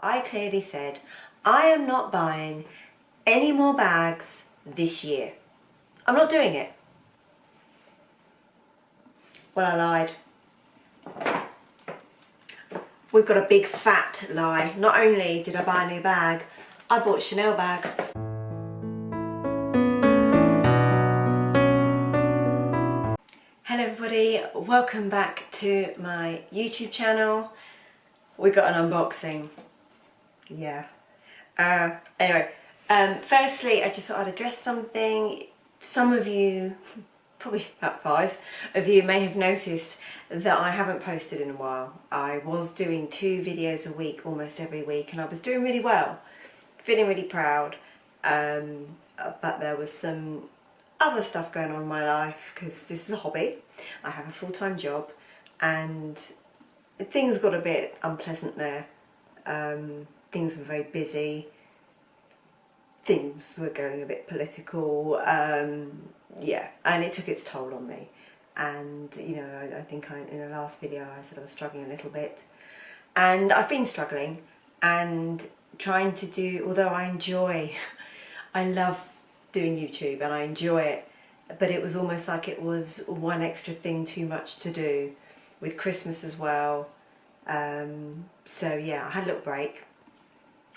I clearly said, I am not buying any more bags this year. I'm not doing it. Well, I lied. We've got a big fat lie. Not only did I buy a new bag, I bought a Chanel bag. Hello everybody, welcome back to my YouTube channel. We got an unboxing. Yeah. Firstly, I just thought I'd address something. Some of you, probably about 5 of you, may have noticed that I haven't posted in a while. I was doing 2 videos a week almost every week and I was doing really well, feeling really proud, but there was some other stuff going on in my life because this is a hobby. I have a full-time job and things got a bit unpleasant there. Things were very busy. Things were going a bit political. Yeah, and it took its toll on me. And you know, I think in the last video I said I was struggling a little bit, and I've been struggling and trying to do. Although I love doing YouTube and I enjoy it, but it was almost like it was one extra thing too much to do with Christmas as well. So yeah, I had a little break.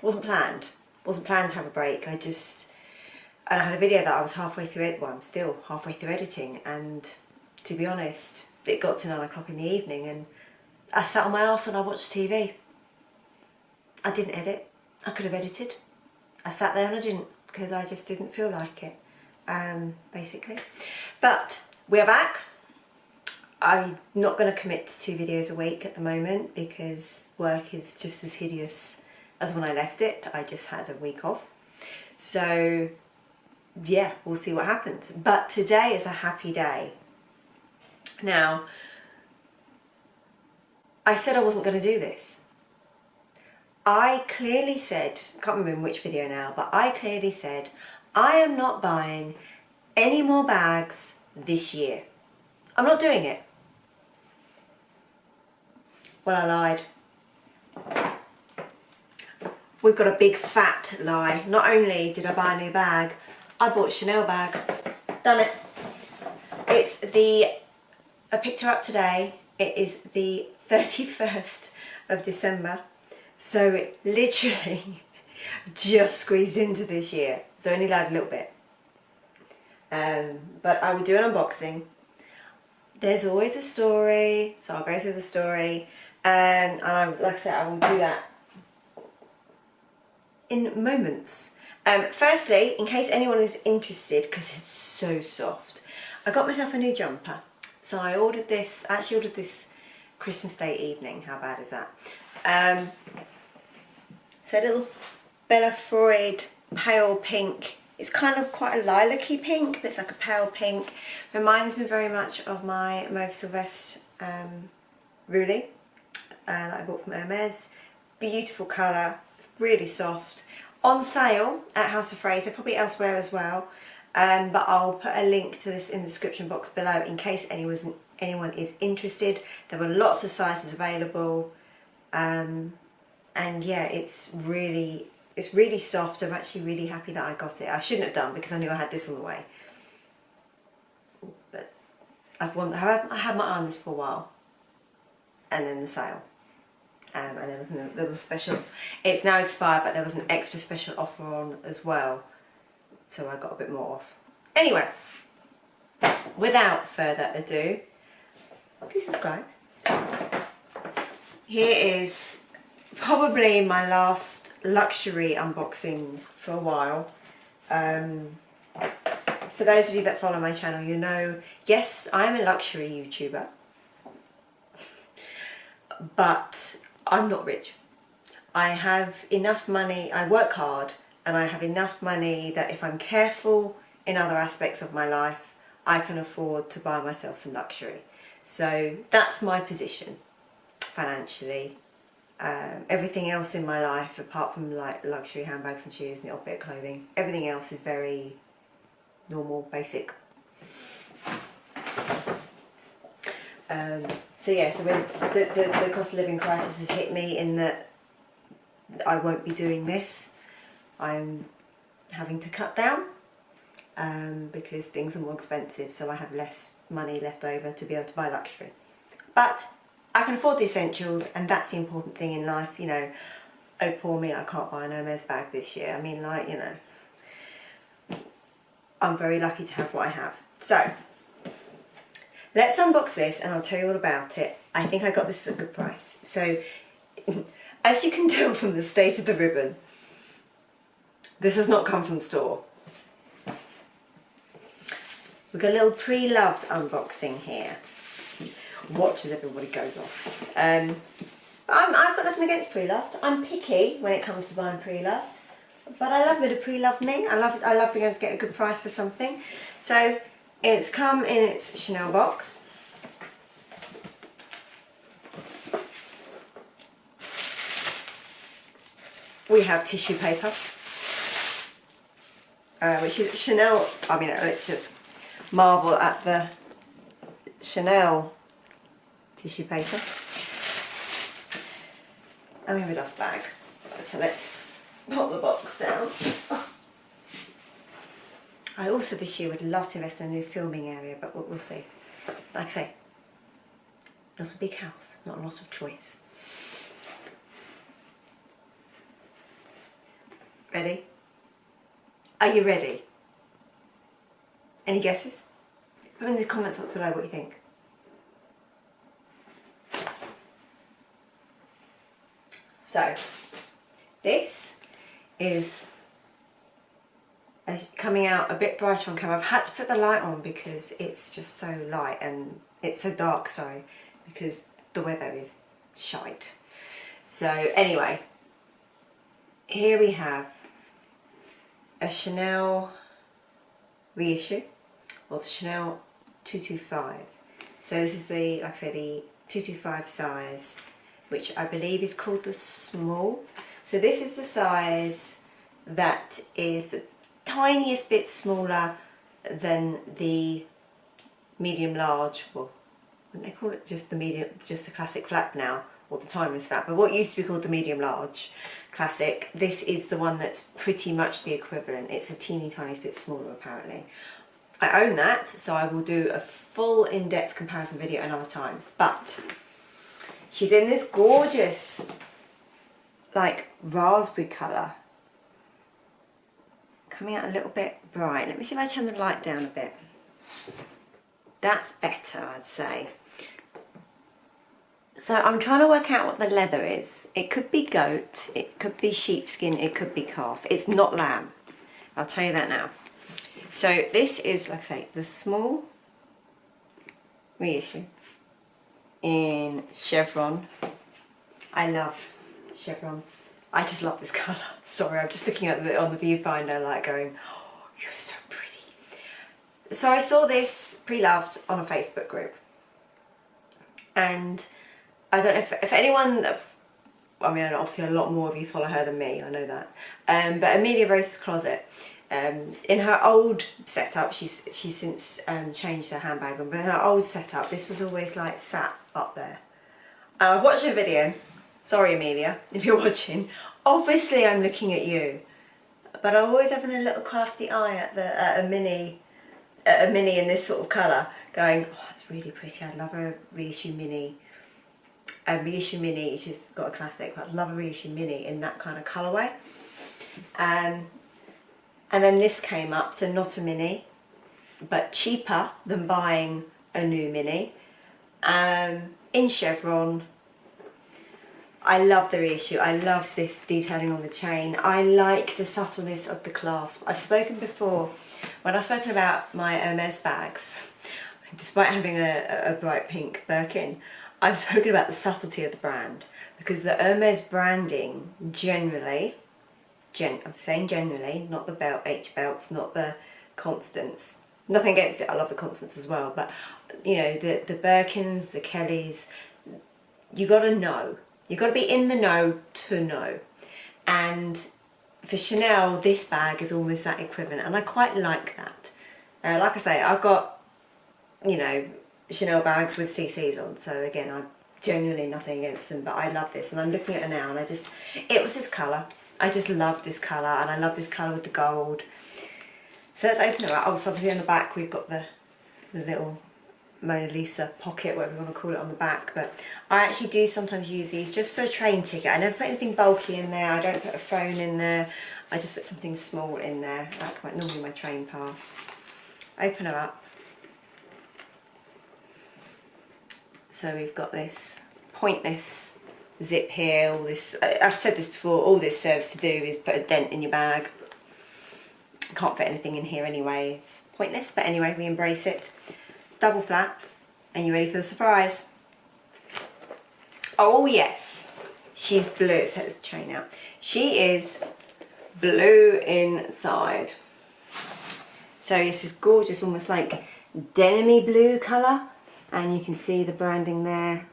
Wasn't planned to have a break. And I had a video that I was halfway through it. Well, I'm still halfway through editing, and to be honest, it got to 9 o'clock in the evening and I sat on my arse and I watched TV. I didn't edit. I could have edited. I sat there and I didn't, because I just didn't feel like it, basically. But we're back. I'm not going to commit to 2 videos a week at the moment because work is just as hideous as when I left it. I just had a week off. So yeah, we'll see what happens. But today is a happy day. Now, I said I wasn't going to do this. I clearly said, I can't remember in which video now, but I clearly said, I am not buying any more bags this year. I'm not doing it. Well, I lied. We've got a big fat lie. Not only did I buy a new bag, I bought a Chanel bag. Done it. I picked her up today. It is the 31st of December. So it literally just squeezed into this year. So I only lied a little bit. But I will do an unboxing. There's always a story, so I'll go through the story. And like I said, I will do that in moments. Firstly, in case anyone is interested, because it's so soft, I got myself a new jumper. So I ordered this, I actually ordered this Christmas Day evening. How bad is that? So a little Bella Freud pale pink. It's kind of quite a lilac-y pink, but it's like a pale pink. Reminds me very much of my Mauve Sylvestre Roulis that I bought from Hermes. Beautiful colour, really soft. On sale at House of Fraser, probably elsewhere as well. But I'll put a link to this in the description box below in case anyone is interested. There were lots of sizes available. And yeah, it's really soft. I'm actually really happy that I got it. I shouldn't have done because I knew I had this on the way. But I had my eye on this for a while. And then the sale. And there was a special, it's now expired, but there was an extra special offer on as well. So I got a bit more off. Anyway, without further ado, please subscribe. Here is probably my last luxury unboxing for a while. For those of you that follow my channel, you know, yes, I'm a luxury YouTuber, but I'm not rich. I have enough money, I work hard, and I have enough money that if I'm careful in other aspects of my life, I can afford to buy myself some luxury. So that's my position financially. Everything else in my life, apart from like luxury handbags and shoes and the odd bit of clothing, everything else is very normal, basic. So yeah, so when the cost of living crisis has hit me, in that I won't be doing this. I'm having to cut down because things are more expensive, so I have less money left over to be able to buy luxury. But I can afford the essentials, and that's the important thing in life, you know. Oh, poor me, I can't buy an Hermes bag this year. I mean, like, you know, I'm very lucky to have what I have. So, let's unbox this and I'll tell you all about it. I think I got this at a good price. So, as you can tell from the state of the ribbon, this has not come from the store. We've got a little pre-loved unboxing here. Watch as everybody goes off. I've got nothing against pre-loved. I'm picky when it comes to buying pre-loved, but I love a bit of pre-loved me. I love being able to get a good price for something. So it's come in its Chanel box. We have tissue paper, which is Chanel. I mean, let's just marvel at the Chanel tissue paper. And we have a dust bag. So let's pop the box down. Oh. I also this year would love to invest in a new filming area, but we'll see. Like I say, not a big house, not a lot of choice. Ready? Are you ready? Any guesses? Put in the comments below what you think. So, this is coming out a bit brighter on camera. I've had to put the light on because it's just so light and it's so dark, sorry, because the weather is shite. So anyway, here we have a Chanel reissue, or the Chanel 225. So this is the, like I say, the 225 size, which I believe is called the small. So this is the size that is the tiniest bit smaller than the medium large. Well, they call it just the medium, just the classic flap now, or the timeless flap. But what used to be called the medium large classic, this is the one that's pretty much the equivalent. It's a teeny tiny bit smaller apparently. I own that, so I will do a full in-depth comparison video another time. But she's in this gorgeous, like, raspberry colour. Coming out a little bit bright. Let me see if I turn the light down a bit. That's better, I'd say. So I'm trying to work out what the leather is. It could be goat, it could be sheepskin, it could be calf. It's not lamb. I'll tell you that now. So this is, like I say, the small reissue in chevron. I love chevron. I just love this colour. Sorry, I'm just looking at on the viewfinder like going, oh, you're so pretty. So I saw this pre-loved on a Facebook group. And I don't know if anyone, I mean, obviously a lot more of you follow her than me, I know that. But Amelia Rose's Closet, in her old setup, she's since changed her handbag, but in her old setup, this was always like sat up there. And I watched her video. Sorry, Amelia, if you're watching. Obviously, I'm looking at you, but I'm always having a little crafty eye at a mini in this sort of colour, going, oh, that's really pretty. I'd love a reissue mini. A reissue mini. She's got a classic, but I'd love a reissue mini in that kind of colourway. And then this came up, so not a mini, but cheaper than buying a new mini. In chevron. I love the reissue. I love this detailing on the chain. I like the subtleness of the clasp. I've spoken before, when I've spoken about my Hermes bags, despite having a bright pink Birkin, I've spoken about the subtlety of the brand, because the Hermes branding generally, I'm saying generally, not the belt, H belts, not the Constants. Nothing against it, I love the Constants as well, but you know, the Birkins, the Kellys, you got to know. You've got to be in the know to know. And for Chanel, this bag is almost that equivalent, and I quite like that. Like I say, I've got, you know, Chanel bags with CCs on, so again, I genuinely nothing against them, but I love this, and I'm looking at it now, and it was this colour. I just love this colour, and I love this colour with the gold. So let's open it up. Oh, so obviously on the back we've got the little Mona Lisa pocket, whatever you want to call it, on the back. But I actually do sometimes use these just for a train ticket. I never put anything bulky in there. I don't put a phone in there. I just put something small in there, like normally my train pass. Open her up. So we've got this pointless zip here. All this, I've said this before, all this serves to do is put a dent in your bag. Can't fit anything in here anyway. It's pointless, but anyway, we embrace it. Double flap, and you're ready for the surprise. Oh yes, she's blue. Let's take the chain out. She is blue inside. So this is gorgeous, almost like denim-y blue colour, and you can see the branding there.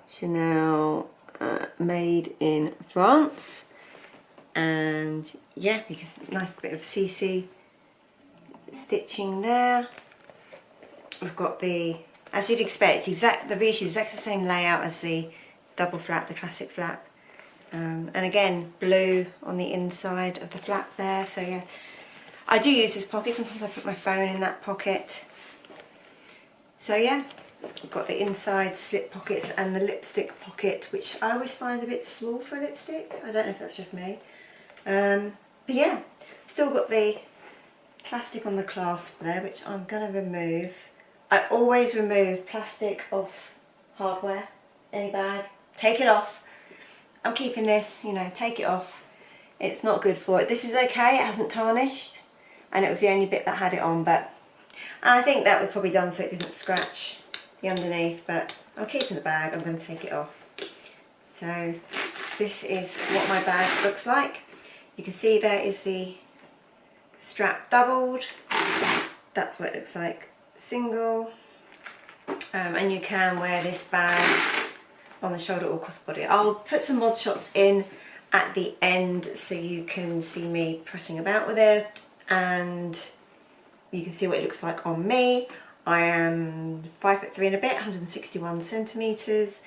Chanel, made in France. And yeah, because nice bit of CC stitching there. We've got the, as you'd expect, the reissue is exactly the same layout as the double flap, the classic flap. And again, blue on the inside of the flap there. So yeah, I do use this pocket. Sometimes I put my phone in that pocket. So yeah, I've got the inside slip pockets and the lipstick pocket, which I always find a bit small for a lipstick. I don't know if that's just me. But yeah, still got the plastic on the clasp there, which I'm going to remove. I always remove plastic off hardware, any bag. Take it off. I'm keeping this, you know, take it off. It's not good for it. This is okay, it hasn't tarnished, and it was the only bit that had it on, but and I think that was probably done so it didn't scratch the underneath, but I'm keeping the bag. I'm going to take it off. So this is what my bag looks like. You can see there is the strap doubled. That's what it looks like single. And you can wear this bag on the shoulder or crossbody. I'll put some mod shots in at the end so you can see me pressing about with it, and you can see what it looks like on me. I am 5'3" and a bit, 161 centimetres.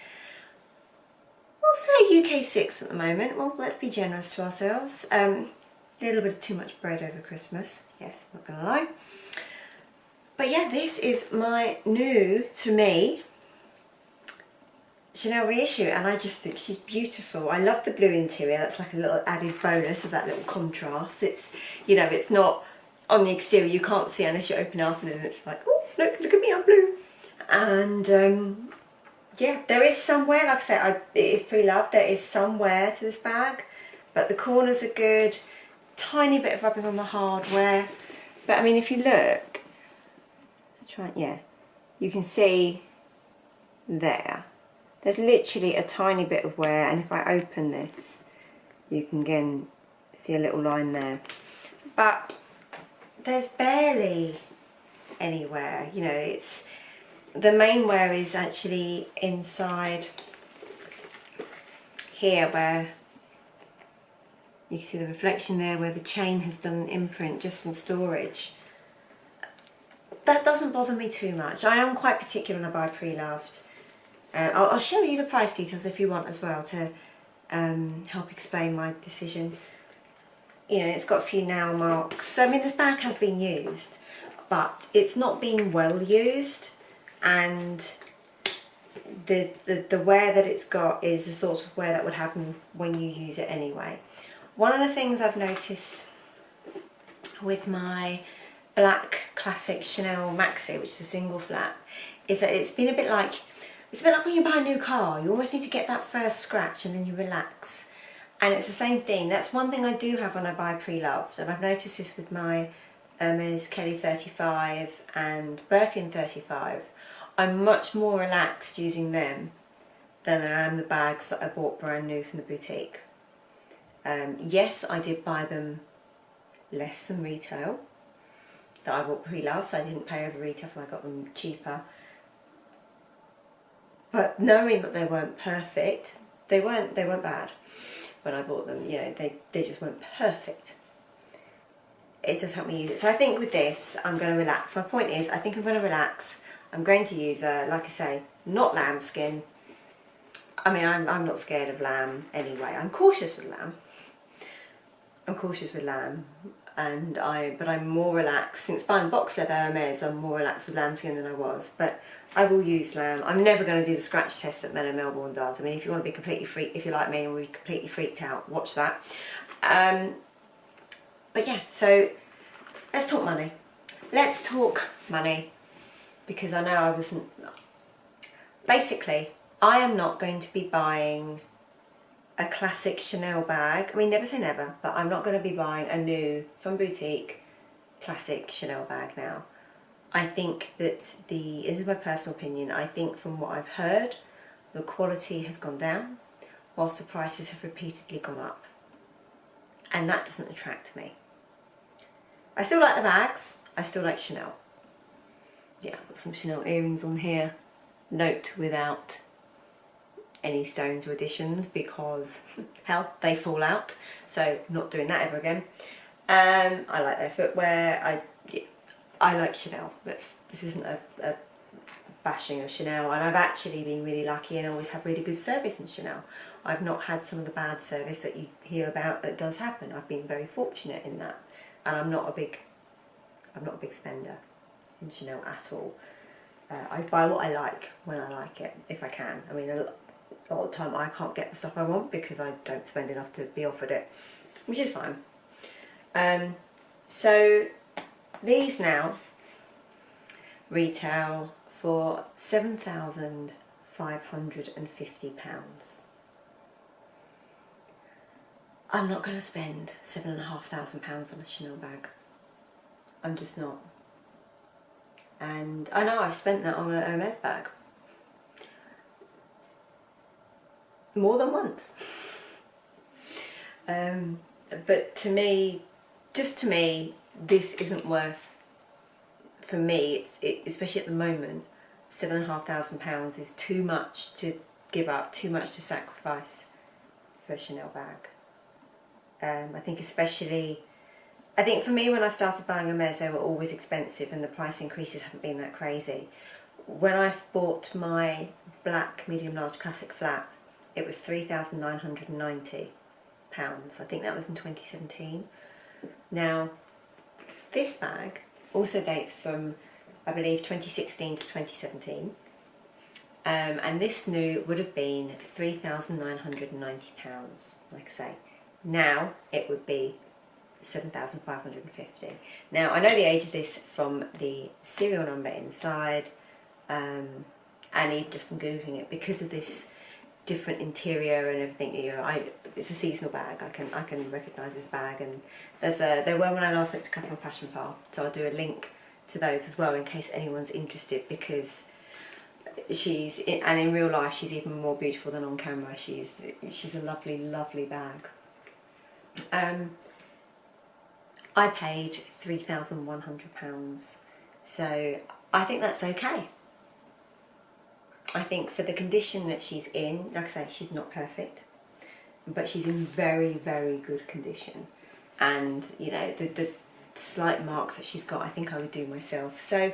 We'll say UK 6 at the moment. Well, let's be generous to ourselves. A little bit too much bread over Christmas. Yes, not gonna lie. But yeah, this is my new, to me, Chanel reissue, and I just think she's beautiful. I love the blue interior. That's like a little added bonus of that little contrast. It's, you know, it's not on the exterior. You can't see unless you open up, and then it's like, oh, look at me, I'm blue. And yeah, there is somewhere, like I said, it is pre-loved. There is somewhere to this bag, but the corners are good. Tiny bit of rubbing on the hardware, but I mean, if you look, let's try, yeah, you can see there. There's literally a tiny bit of wear, and if I open this, you can again see a little line there. But there's barely any wear, you know, it's, the main wear is actually inside here where you can see the reflection there where the chain has done an imprint just from storage. That doesn't bother me too much. I am quite particular when I buy pre-loved. I'll show you the price details if you want as well to help explain my decision. You know, it's got a few nail marks. So I mean, this bag has been used, but it's not been well used, and the wear that it's got is the sort of wear that would happen when you use it anyway. One of the things I've noticed with my black classic Chanel Maxi, which is a single flap, is that it's been a bit like, it's a bit like when you buy a new car. You almost need to get that first scratch and then you relax. And it's the same thing. That's one thing I do have when I buy pre-loved, and I've noticed this with my Hermes Kelly 35 and Birkin 35. I'm much more relaxed using them than I am the bags that I bought brand new from the boutique. Yes, I did buy them less than retail that I bought pre-loved. I didn't pay over retail, I got them cheaper. But knowing that they weren't perfect, they weren't bad when I bought them. You know, they just weren't perfect. It does help me use it. So I think with this, I'm going to relax. My point is, I think I'm going to relax. I'm going to use, like I say, not lambskin. I mean, I'm not scared of lamb anyway. I'm cautious with lamb. I'm cautious with lamb, but I'm more relaxed since buying box leather Hermes. I'm more relaxed with lambskin than I was, but I will use lamb. I'm never going to do the scratch test that Mellow Melbourne does. I mean, if you want to be completely freaked, if you're like me and we're completely freaked out, watch that. But yeah, so let's talk money. Let's talk money, because I know I wasn't. Basically, I am not going to be buying a classic Chanel bag. I mean, never say never, but I'm not going to be buying a new, from boutique, classic Chanel bag now. I think that this is my personal opinion, I think from what I've heard, the quality has gone down, whilst the prices have repeatedly gone up. And that doesn't attract me. I still like the bags, I still like Chanel. Yeah, I've got some Chanel earrings on here. Note without any stones or additions, because hell, they fall out, so not doing that ever again. I like their footwear. I like Chanel, but this isn't a bashing of Chanel, and I've actually been really lucky and always had really good service in Chanel. I've not had some of the bad service that you hear about that does happen. I've been very fortunate in that, and I'm not a big spender in Chanel at all. I buy what I like when I like it, if I can. I mean, a lot of the time I can't get the stuff I want because I don't spend enough to be offered it, which is fine. So these now retail for £7,550. I'm not going to spend £7,500 on a Chanel bag. I'm just not. And I know I've spent that on a Hermes bag. More than once. But to me, just to me, this isn't worth, for me, especially at the moment, £7,500 is too much to give up, too much to sacrifice for a Chanel bag. I think for me, when I started buying Hermes, they were always expensive and the price increases haven't been that crazy. When I bought my black medium large classic flat, it was £3,990. I think that was in 2017. Now, this bag also dates from, I believe, 2016 to 2017. And this new would have been £3,990, like I say. Now it would be £7,550. Now, I know the age of this from the serial number inside, and even just from Googling it, because of this different interior and everything. It's a seasonal bag. I can recognise this bag, and there were when I last looked a couple on Fashion File, so I'll do a link to those as well in case anyone's interested, because in real life she's even more beautiful than on camera. She's a lovely bag. I paid £3,100, so I think that's okay. I think for the condition that she's in, like I say, she's not perfect, but she's in very good condition, and you know, the slight marks that she's got, I think I would do myself. So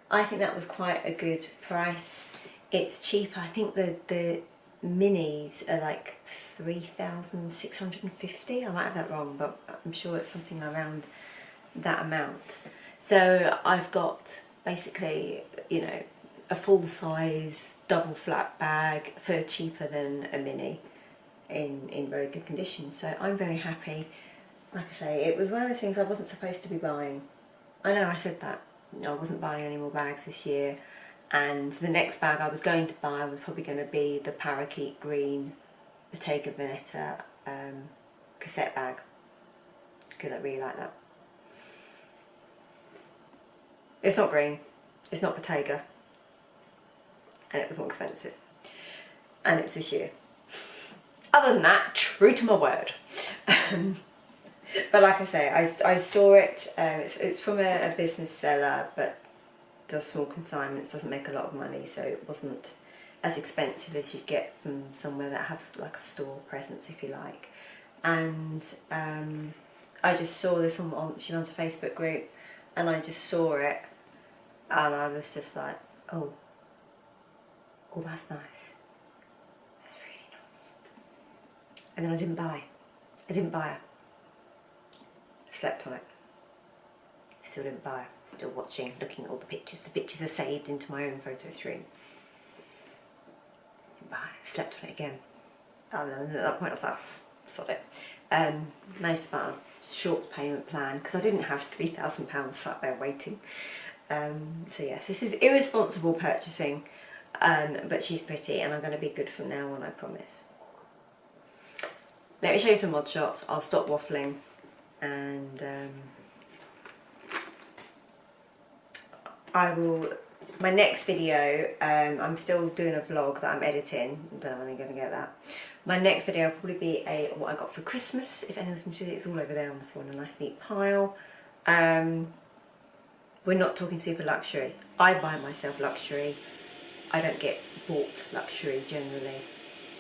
I think that was quite a good price. It's cheaper. I think the minis are like £3,650. I might have that wrong, but I'm sure it's something around that amount. So I've got basically, you know, a full size double flat bag for cheaper than a mini in very good condition. So I'm very happy. Like I say, it was one of those things I wasn't supposed to be buying. I know I said that. I wasn't buying any more bags this year, and the next bag I was going to buy was probably going to be the Parakeet Green Bottega Veneta cassette bag, because I really like that. It's not green, it's not Bottega, and it was more expensive, and it was this year. Other than that, true to my word. But like I say, I saw it. It's from a business seller, but does small consignments, doesn't make a lot of money, so it wasn't as expensive as you'd get from somewhere that has like a store presence, if you like. And I just saw this she runs a Facebook group, and I just saw it, and I was just like, oh, that's nice. and then I didn't buy her. Slept on it. Still didn't buy her. Still watching, looking at all the pictures. The pictures are saved into my own photo stream. Didn't buy her. Slept on it again. And then at that point I was like, sod it. Managed to buy a short payment plan because I didn't have £3,000 sat there waiting. So yes, this is irresponsible purchasing, but she's pretty and I'm going to be good from now on, I promise. Let me show you some mod shots. I'll stop waffling and I will, my next video, I'm still doing a vlog that I'm editing. I don't know when I'm going to get that. My next video will probably be what I got for Christmas. If anyone's interested, it's all over there on the floor in a nice neat pile. We're not talking super luxury. I buy myself luxury. I don't get bought luxury generally.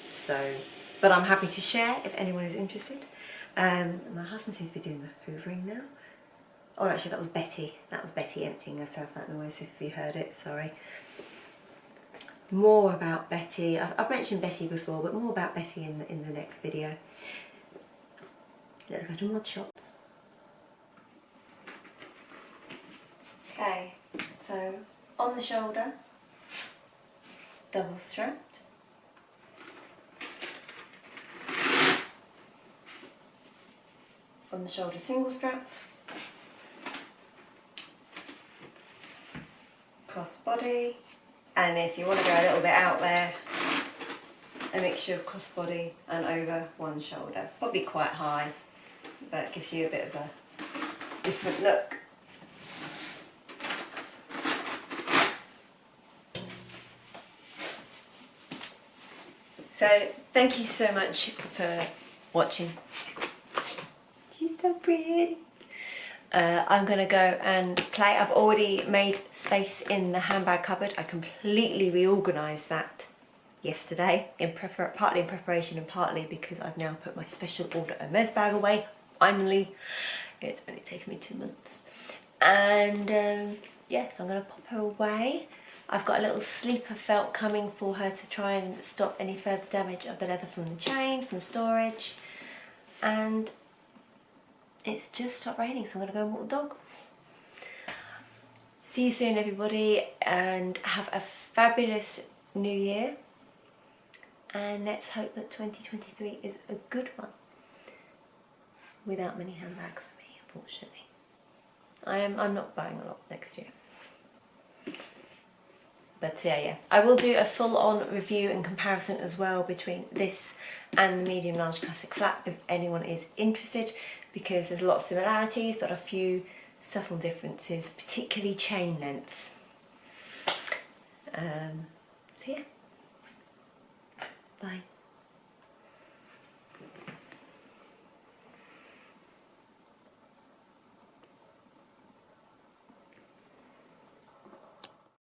So, but I'm happy to share if anyone is interested. My husband seems to be doing the hoovering now. Oh, actually, that was Betty. That was Betty emptying herself. That noise, if you heard it. Sorry. More about Betty. I've mentioned Betty before, but more about Betty in the next video. Let's go to mod shots. Okay, so on the shoulder, double strapped. On the shoulder, single strapped. Crossbody, and if you want to go a little bit out there, a mixture of crossbody and over one shoulder. Probably quite high, but gives you a bit of a different look. So thank you so much for watching. She's so pretty. I'm going to go and play. I've already made space in the handbag cupboard. I completely reorganised that yesterday, partly in preparation and partly because I've now put my special order Hermes bag away. Finally, it's only taken me 2 months. And yeah, so I'm going to pop her away. I've got a little sleeper felt coming for her to try and stop any further damage of the leather from the chain, from storage. And it's just stopped raining, so I'm going to go and walk the dog. See you soon, everybody, and have a fabulous new year. And let's hope that 2023 is a good one. Without many handbags for me, unfortunately. I'm not buying a lot next year. But yeah, I will do a full-on review and comparison as well between this and the medium large classic flap if anyone is interested, because there's a lot of similarities but a few subtle differences, particularly chain length. So yeah, bye.